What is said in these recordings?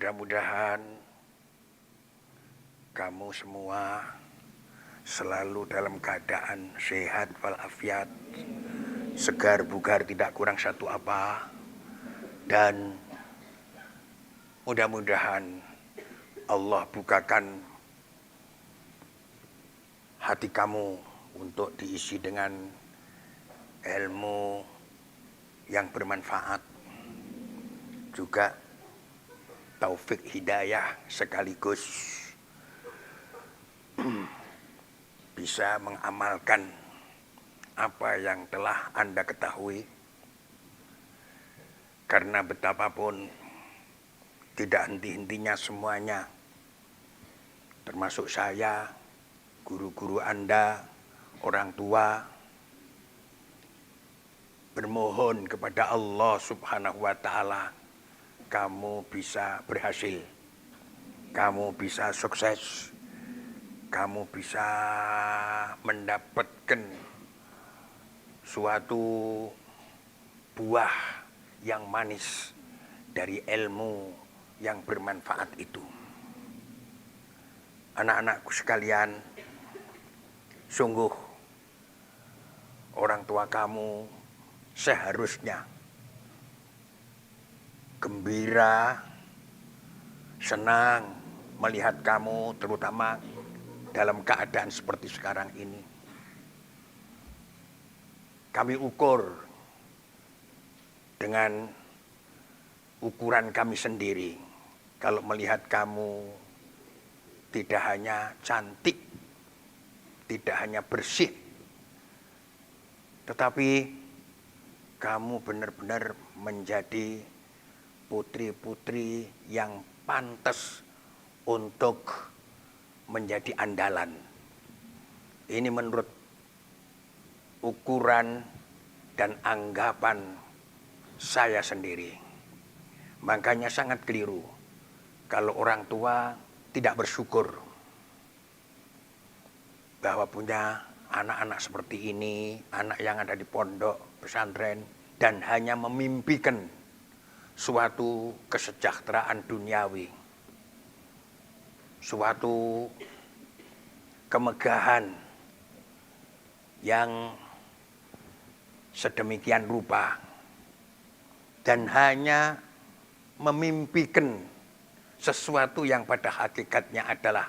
Mudah-mudahan kamu semua selalu dalam keadaan sehat walafiat, segar bugar tidak kurang satu apa, dan mudah-mudahan Allah bukakan hati kamu untuk diisi dengan ilmu yang bermanfaat, juga taufik hidayah sekaligus bisa mengamalkan apa yang telah Anda ketahui, karena betapapun tidak henti-hentinya semuanya, termasuk saya, guru-guru Anda, orang tua, bermohon kepada Allah Subhanahu wa Ta'ala, kamu bisa berhasil, kamu bisa sukses, kamu bisa mendapatkan suatu buah yang manis dari ilmu yang bermanfaat itu. Anak-anakku sekalian, sungguh orang tua kamu seharusnya gembira, senang melihat kamu, terutama dalam keadaan seperti sekarang ini. Kami ukur dengan ukuran kami sendiri. Kalau melihat kamu tidak hanya cantik, tidak hanya bersih, tetapi kamu benar-benar menjadi putri-putri yang pantas untuk menjadi andalan. Ini menurut ukuran dan anggapan saya sendiri. Makanya sangat keliru kalau orang tua tidak bersyukur bahwa punya anak-anak seperti ini, anak yang ada di pondok pesantren, dan hanya memimpikan suatu kesejahteraan duniawi, suatu kemegahan yang sedemikian rupa, dan hanya memimpikan sesuatu yang pada hakikatnya adalah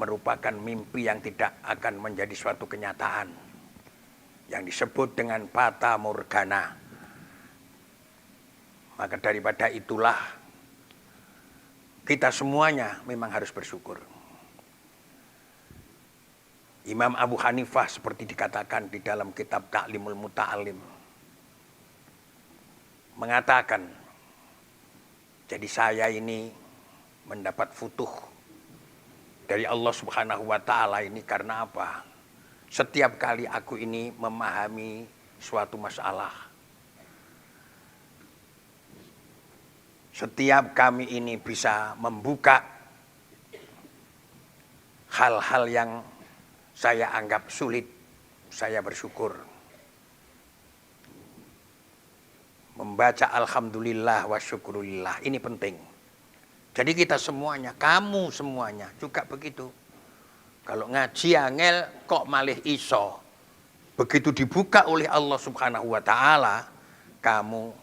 merupakan mimpi yang tidak akan menjadi suatu kenyataan, yang disebut dengan fata morgana. Maka daripada itulah kita semuanya memang harus bersyukur. Imam Abu Hanifah seperti dikatakan di dalam kitab Ta'limul Muta'alim mengatakan, jadi saya ini mendapat futuh dari Allah Subhanahu wa Ta'ala ini karena apa? Setiap kali aku ini memahami suatu masalah, setiap kami ini bisa membuka hal-hal yang saya anggap sulit, saya bersyukur. Membaca alhamdulillah wa syukurillah, ini penting. Jadi kita semuanya, kamu semuanya juga begitu. Kalau ngaji angel kok malih iso, begitu dibuka oleh Allah Subhanahu wa Ta'ala, kamu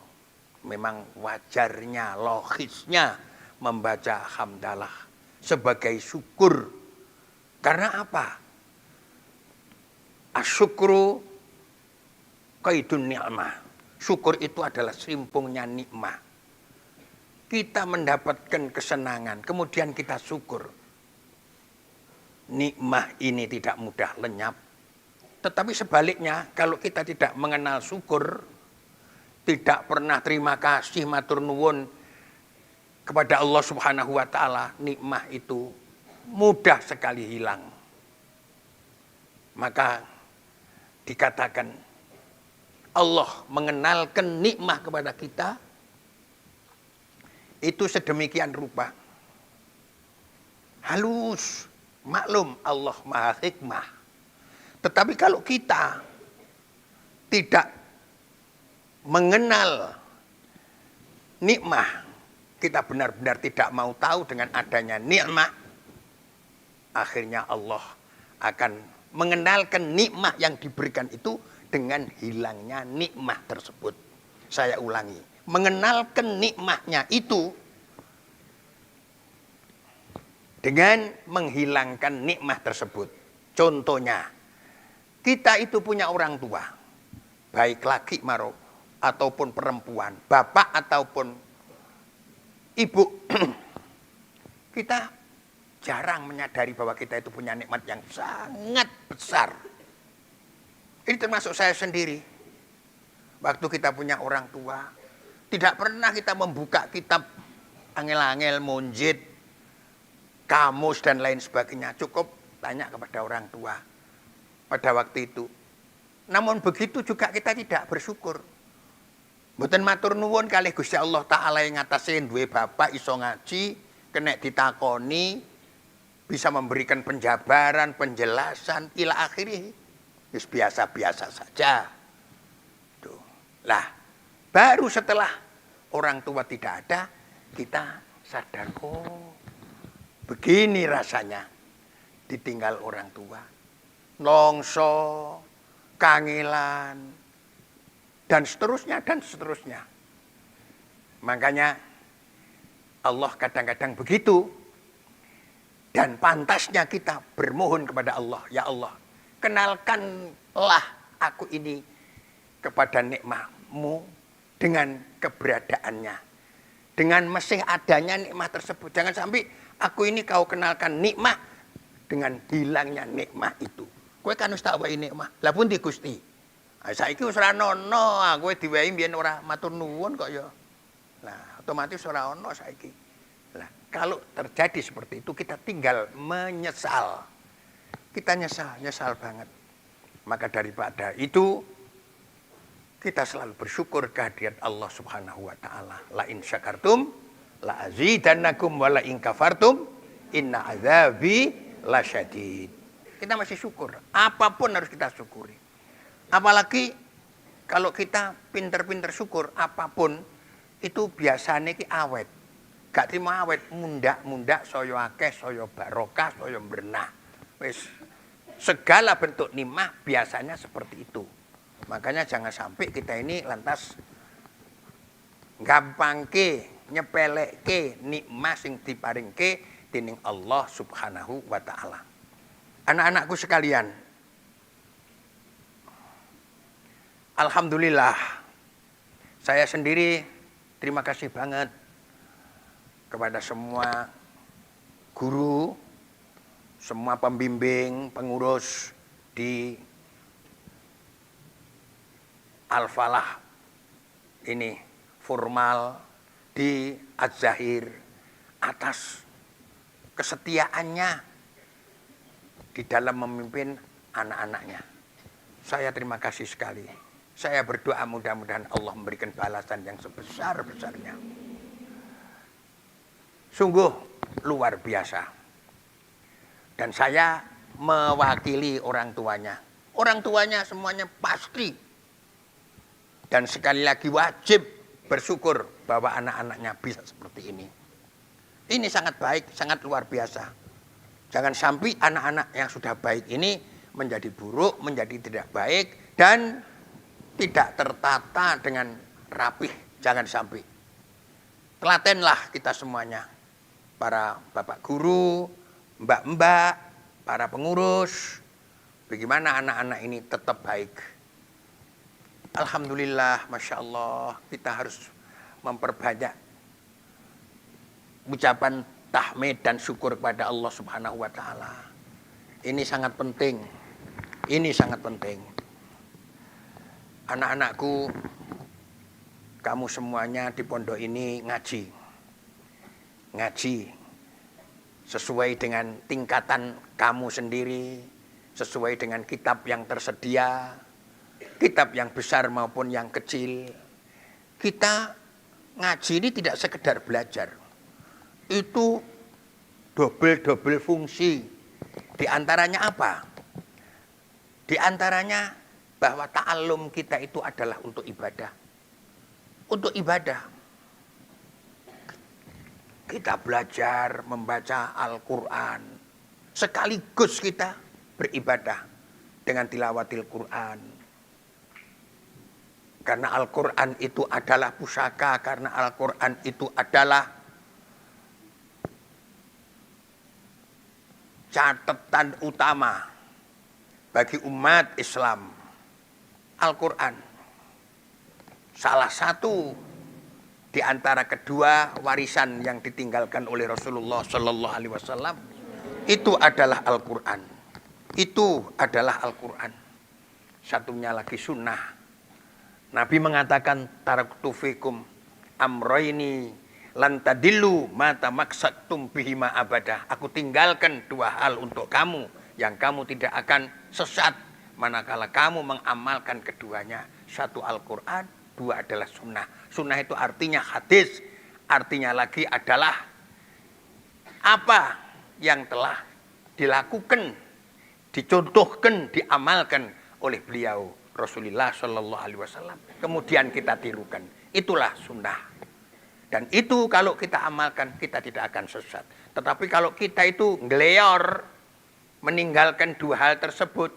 memang wajarnya, logisnya membaca hamdalah sebagai syukur. Karena apa? Asyukru qaidun ni'mah. Syukur itu adalah serimpungnya nikmah. Kita mendapatkan kesenangan, kemudian kita syukur. Nikmah ini tidak mudah lenyap. Tetapi sebaliknya, kalau kita tidak mengenal syukur, tidak pernah terima kasih matur nuwun kepada Allah Subhanahu wa Ta'ala, nikmah itu mudah sekali hilang. Maka dikatakan Allah mengenalkan nikmah kepada kita itu sedemikian rupa. Halus, maklum Allah Maha Hikmah. Tetapi kalau kita tidak mengenal nikmah kita benar-benar tidak mau tahu dengan adanya nikmat, akhirnya Allah akan mengenalkan nikmat yang diberikan itu dengan hilangnya nikmat tersebut. Saya ulangi, mengenalkan nikmatnya itu dengan menghilangkan nikmat tersebut. Contohnya, kita itu punya orang tua, baik laki ataupun perempuan, bapak ataupun ibu. Kita jarang menyadari bahwa kita itu punya nikmat yang sangat besar. Ini termasuk saya sendiri. Waktu kita punya orang tua, tidak pernah kita membuka kitab angel-angel, monjit, kamus dan lain sebagainya. Cukup tanya kepada orang tua pada waktu itu. Namun begitu juga kita tidak bersyukur. Mboten matur nuwun kalih Gusti Allah Ta'ala yang ngatasin duwe bapak iso ngaji, kena ditakoni, bisa memberikan penjabaran, penjelasan, ila akhirih. Biasa-biasa saja. Tuh. Lah, baru setelah orang tua tidak ada, kita sadar, oh begini rasanya ditinggal orang tua. Longso, kangelan, dan seterusnya, dan seterusnya. Makanya Allah kadang-kadang begitu. Dan pantasnya kita bermohon kepada Allah, ya Allah, kenalkanlah aku ini kepada nikmat-Mu dengan keberadaannya. Dengan masih adanya nikmat tersebut. Jangan sampai aku ini kau kenalkan nikmat dengan hilangnya nikmat itu. Kowe kan wis tak wae nikmat. Lah pundi Gusti? Saiki wis ora ono, kowe diwehi mbiyen ora matur nuwun kok ya. Lah otomatis ora ono saiki. Lah kalau terjadi seperti itu kita tinggal menyesal. Kita nyesal banget. Maka daripada itu kita selalu bersyukur kehadirat Allah Subhanahu wa taala. La in syakartum la azidannakum wa la in kafartum inna azabi lasyadid. Kita masih syukur. Apapun harus kita syukuri. Apalagi kalau kita pinter-pinter syukur, apapun itu biasanya ki awet. Gak terima awet, mundak-mundak, soyo akeh, soyo barokah, soyo berenah. Wis segala bentuk nikmat biasanya seperti itu. Makanya jangan sampai kita ini lantas gampangke nyepeleke nikmat sing diparingke dening Allah Subhanahu wa taala. Anak-anakku sekalian, alhamdulillah saya sendiri terima kasih banget kepada semua guru, semua pembimbing, pengurus di Al-Falah ini formal di Az-Zahir atas kesetiaannya di dalam memimpin anak-anaknya. Saya terima kasih sekali. Saya berdoa mudah-mudahan Allah memberikan balasan yang sebesar-besarnya. Sungguh luar biasa. Dan saya mewakili orang tuanya. Orang tuanya semuanya pasti dan sekali lagi wajib bersyukur bahwa anak-anaknya bisa seperti ini. Ini sangat baik, sangat luar biasa. Jangan sampai anak-anak yang sudah baik ini menjadi buruk, menjadi tidak baik, dan tidak tertata dengan rapih. Jangan sampai. Telatenlah kita semuanya. Para bapak guru, mbak-mbak, para pengurus. Bagaimana anak-anak ini tetap baik. Alhamdulillah, Masya Allah, kita harus memperbanyak ucapan tahmid dan syukur kepada Allah Subhanahu wa taala. Ini sangat penting. Ini sangat penting. Anak-anakku, kamu semuanya di pondok ini ngaji. Ngaji sesuai dengan tingkatan kamu sendiri, sesuai dengan kitab yang tersedia, kitab yang besar maupun yang kecil. Kita ngaji ini tidak sekedar belajar. Itu double fungsi. Di antaranya apa? Di antaranya bahwa ta'allum kita itu adalah untuk ibadah. Untuk ibadah. kita belajar membaca Al-Quran. Sekaligus kita beribadah dengan tilawatil Quran. Karena Al-Quran itu adalah pusaka, karena Al-Quran itu adalah catatan utama bagi umat Islam. Al-Quran salah satu di antara kedua warisan yang ditinggalkan oleh Rasulullah Shallallahu Alaihi Wasallam itu adalah Al-Quran. Itu adalah Al-Quran. Satunya lagi sunnah. Nabi mengatakan taraktu fikum amroini lan tadillu ma tamaksaktum bihima abadah. Aku tinggalkan dua hal untuk kamu yang kamu tidak akan sesat manakala kamu mengamalkan keduanya. Satu Al-Quran, dua adalah sunnah. Sunnah itu artinya hadis, artinya lagi adalah apa yang telah dilakukan, dicontohkan, diamalkan oleh beliau Rasulullah Shallallahu Alaihi Wasallam. Kemudian kita tirukan. Itulah sunnah. Dan itu kalau kita amalkan, kita tidak akan sesat. Tetapi kalau kita itu ngeleor, meninggalkan dua hal tersebut,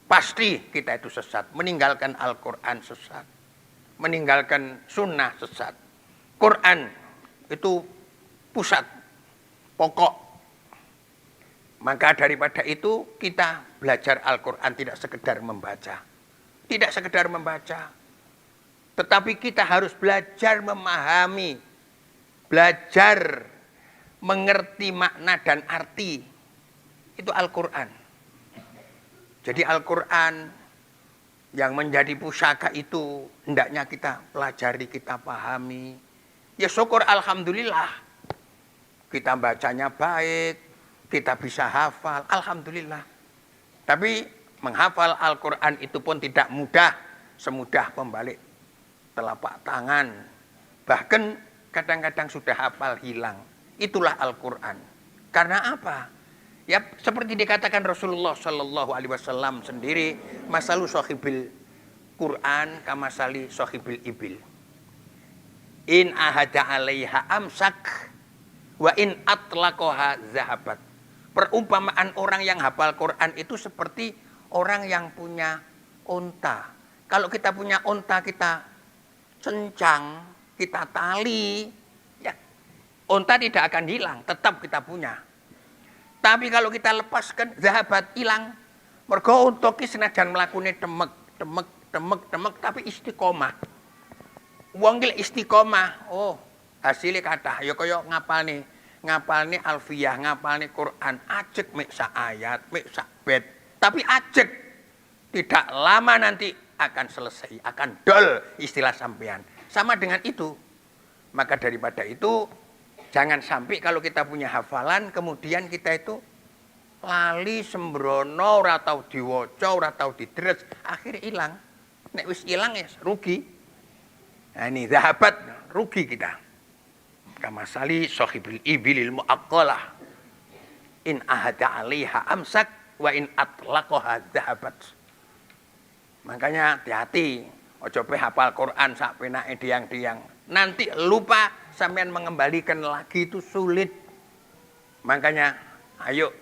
pasti kita itu sesat. Meninggalkan Al-Quran sesat. Meninggalkan sunnah sesat. Quran itu pusat, pokok. Maka daripada itu kita belajar Al-Quran tidak sekedar membaca. Tidak sekedar membaca. Tetapi kita harus belajar memahami. Belajar mengerti makna dan arti. Itu Al-Quran. Jadi Al-Quran yang menjadi pusaka itu hendaknya kita pelajari, kita pahami. Ya syukur alhamdulillah. Kita bacanya baik, kita bisa hafal, alhamdulillah. Tapi menghafal Al-Quran itu pun tidak mudah, semudah pembalik telapak tangan. Bahkan kadang-kadang sudah hafal hilang. Itulah Al-Quran. Karena apa? Ya seperti dikatakan Rasulullah Shallallahu Alaihi Wasallam sendiri, masalu sohibil Quran kamasali sohibil ibil. In ahada alaiha amsak, wa in atlaqoha zahabat. Perumpamaan orang yang hafal Quran itu seperti orang yang punya unta. Kalau kita punya unta, kita cencang, kita tali, ya unta tidak akan hilang, tetap kita punya. Tapi kalau kita lepaskan, zahabat hilang. Mergo unta ki senajan mlakune demek, tapi istiqomah. Wong ki istiqomah, oh, hasilnya kathah ya kaya ngapalne alfiyah, ngapalne Quran, ajek mek sak ayat, mek sak bait. Tapi ajek tidak lama nanti akan selesai, akan dol istilah sampean. Sama dengan itu. Maka daripada itu jangan sampai kalau kita punya hafalan kemudian kita itu lali sembrono, ora tau diwaca, ora tau didres, akhirnya hilang. Nek wis hilang ya rugi. Nah ini zahabat, rugi kita. Kamasali sahibil ibilil muaqqalah. In ahada 'alaiha amsak wa in atlaqaha zahabat. Makanya hati-hati, ojo pe hafal Quran sak penake diang-diang. Nanti lupa sampean mengembalikan lagi itu sulit. Makanya ayo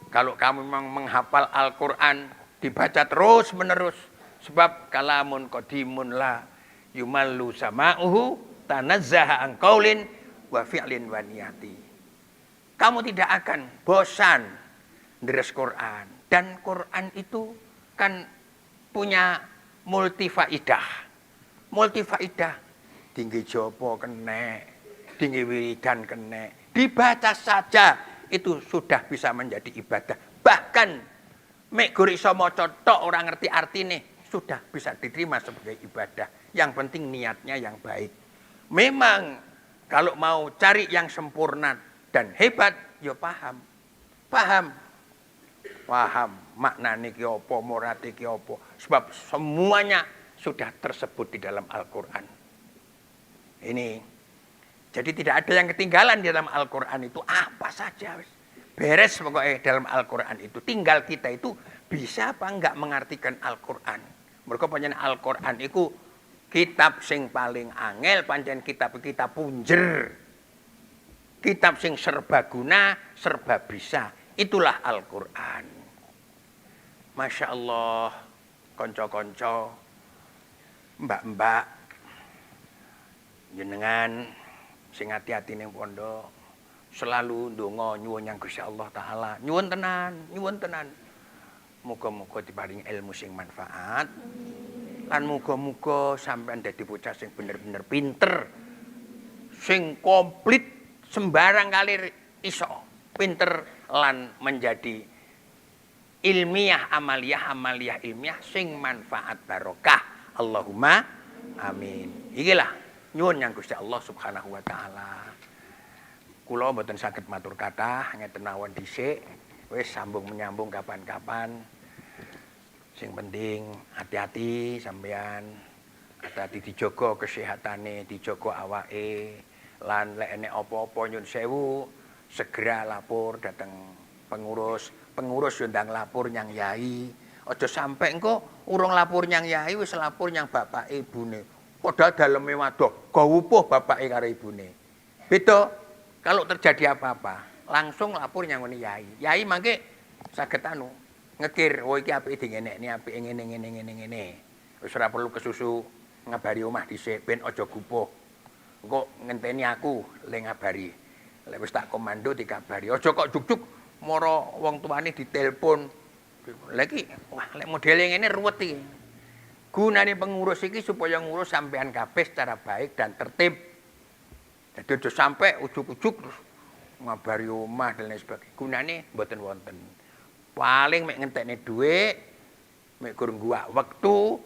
kalau kamu memang menghafal Al-Quran dibaca terus menerus. Sebab kalamun qadimun la yumallu sama'uhu tanazzaha an qaulin wa fi'lin wa niyati. Kamu tidak akan bosan deres Quran. Dan Quran itu kan punya multifaidah. Multifaidah. Tinggi jopo kene, tinggi wiridan kene. Dibaca saja itu sudah bisa menjadi ibadah. Bahkan mek gur iso maca tok ora ngerti artine sudah bisa diterima sebagai ibadah. Yang penting niatnya yang baik. Memang kalau mau cari yang sempurna dan hebat, ya paham. Paham maknane ki apa, murate ki apa. Sebab semuanya sudah tersebut di dalam Al-Qur'an. Ini. Jadi tidak ada yang ketinggalan di dalam Al-Qur'an itu, apa saja beres pokoknya dalam Al-Qur'an itu. Tinggal kita itu bisa apa enggak mengartikan Al-Qur'an. Mergo pancen Al-Qur'an itu kitab sing paling angel, pancen kitab punjer. Kitab sing serbaguna, serba bisa. Itulah Al-Qur'an. Masya Allah, konco-konco, mbak-mbak, jenengan sing hati-hati ning pondok, selalu ndonga nyuwun yang Gusti Allah taala. Nyuwun tenan. Muga-muga diparingi ilmu sing manfaat. Lan muga-muga sampean dadi bocah sing bener-bener pinter. Sing komplit sembarang kali iso pinter lan menjadi ilmiah amaliyah ilmiah sing manfaat barokah. Allahumma amin. Ikilah nyuwun yang Gusti Allah Subhanahu wa taala. Kula mboten saged matur kathah ngeten mawon dhisik. Wis sambung menyambung kapan-kapan. Sing penting hati-hati sampean. Hati-hati dijaga kesehatane, dijaga awake. Lan lek enek apa-apa nyun sewu segera lapor dateng pengurus yo ndang lapor nyang yai. Aja sampe engko urung lapor nyang yai wis lapor nyang bapak ibune. Padahal daleme waduh gawupuh bapake karo ibune. Beda kalau terjadi apa-apa langsung lapor nyang ngene yai. Yai mangke saged ngekir, oh iki apike dingenekne apike ngene. Wis ora perlu kesusu ngabari omah dhisik ben aja gupuh. Engko ngenteni aku le ngabari. Lek wis tak komando dikabari. Aja kok juk-juk mara wong tuane ditelepon. Lah iki wah lek modele ngene ruwet iki. Gunane pengurus iki supaya ngurus sampean kabeh secara baik dan tertib. Dadi aja sampe ujug-ujug terus ngabari omah dan lain sebagainya. Gunane mboten wonten. Paling mek ngentekne dhuwit, mek gur ngguwak wektu,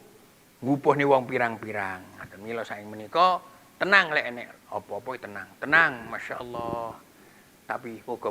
ngupuhne wong pirang-pirang. Ngoten mila saking menika tenang lek enek apa-apa tenang. Tenang, masyaallah. Tapi muga